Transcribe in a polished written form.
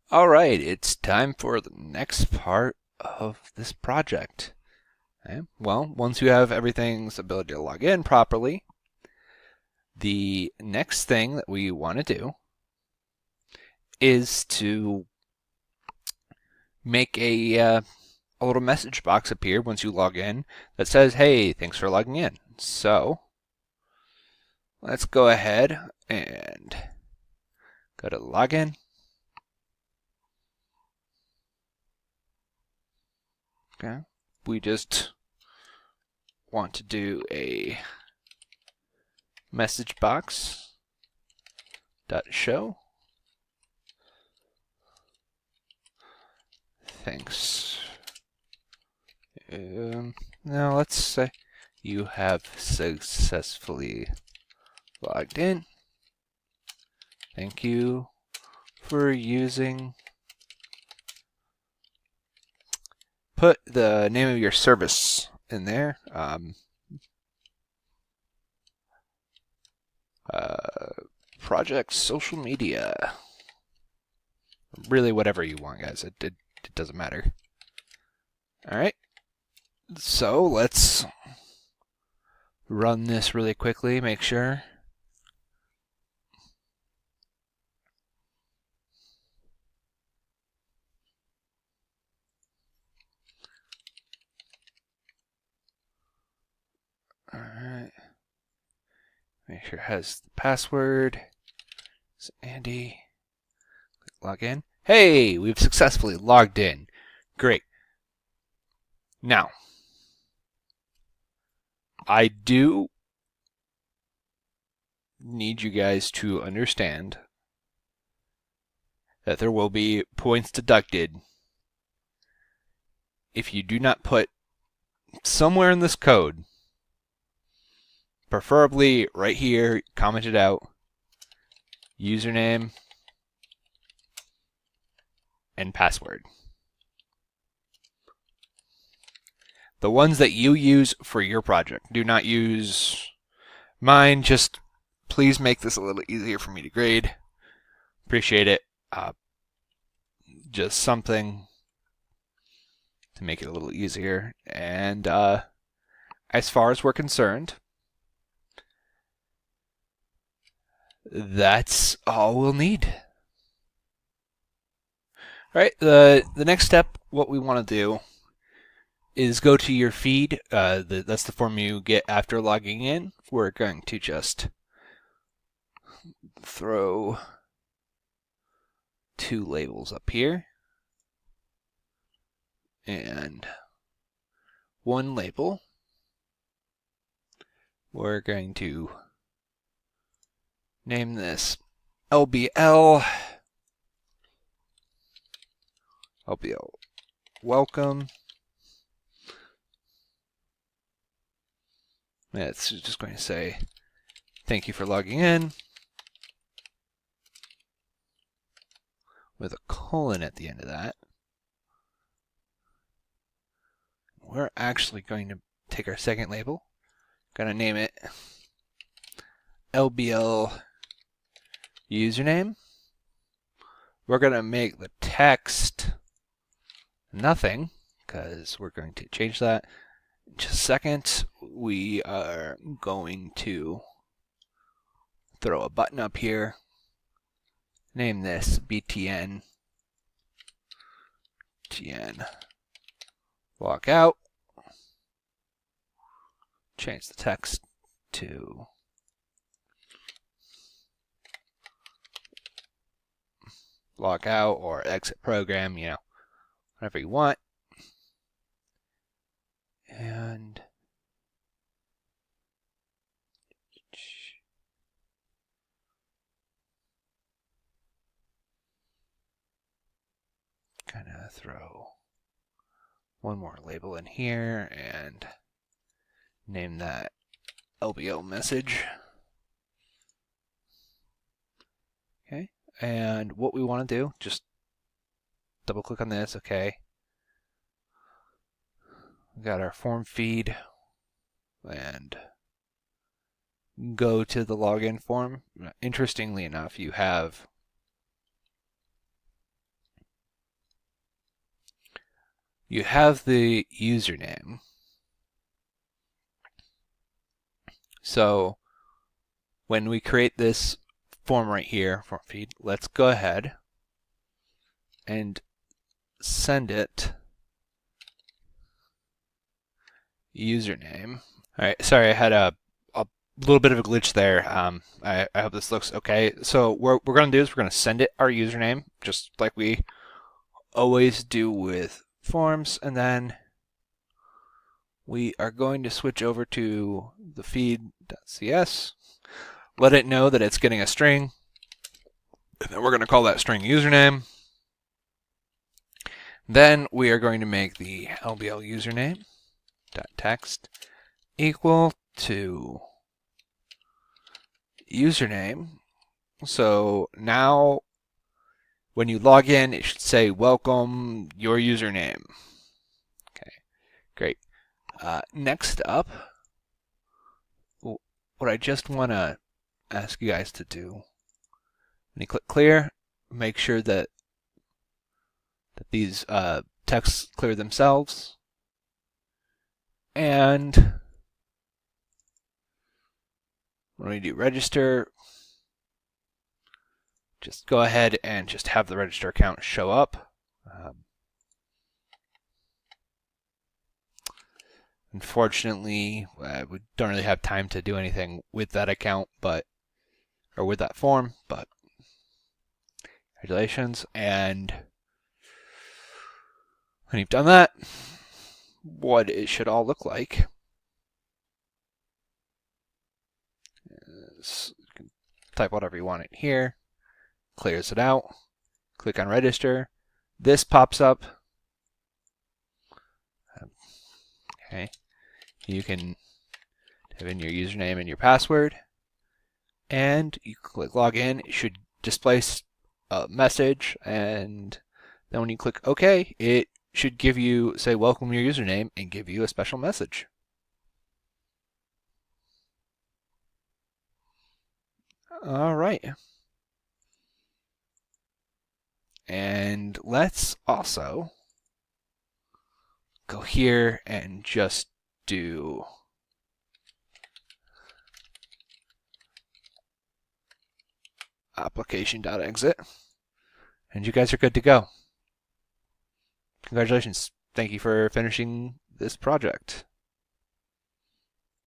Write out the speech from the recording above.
All right, it's time for the next part of this project. Okay? Well, once you have everything's ability to log in properly, the next thing that we want to do is to make a little message box appear once you log in that says, "Hey, thanks for logging in." So let's go ahead and go to login. Okay, we just want to do a message box dot show. Thanks. Now let's say you have successfully logged in. Thank you for using. Put the name of your service in there. Project social media. Really, whatever you want, guys. It doesn't matter. All right. So let's run this really quickly. Make sure. All right. Make sure it has the password. It's Andy. Log in. Hey, we've successfully logged in. Great. Now, I do need you guys to understand that there will be points deducted if you do not put somewhere in this code, preferably right here, comment it out, username and password. The ones that you use for your project. Do not use mine. Just please make this a little easier for me to grade. Appreciate it. Just something to make it a little easier. And as far as we're concerned, that's all we'll need. All right, the next step, what we want to do is go to your feed. That's the form you get after logging in. We're going to just throw two labels up here and one label. We're going to name this LBL. LBL welcome. It's just going to say thank you for logging in with a colon at the end of that. We're actually going to take our second label, going to name it LBL username. We're going to make the text nothing because we're going to change that. In just a second, we are going to throw a button up here. Name this BTN. TN. Walk out. Change the text to log out or exit program, whatever you want. And kind of throw one more label in here and name that LBL message. Okay, and what we want to do, just double click on this, okay. We got our form feed and go to the login form. Interestingly enough, you have you have the username. So when we create this form right here, form feed, let's go ahead and send it username. All right, sorry, I had a little bit of a glitch there. I hope this looks okay. So what we're going to do is we're going to send it our username, just like we always do with forms, and then we are going to switch over to the feed.cs, let it know that it's getting a string, and then we're going to call that string username. Then we are going to make the LBL username.text equal to username. So now when you log in, it should say welcome your username. Okay, great. Next up, what I just want to ask you guys to do, when you click clear, make sure that these texts clear themselves. And when we do register, just go ahead and just have the register account show up. Unfortunately, we don't really have time to do anything with that account, or with that form, but congratulations. And when you've done that, what it should all look like is, you can type whatever you want in here, clears it out, click on register, this pops up. Okay, you can type in your username and your password, and you click login. It should display a message, and then when you click OK, it should give you, say, welcome your username, and give you a special message. All right. And let's also go here and just do application.exit, and you guys are good to go. Congratulations. Thank you for finishing this project.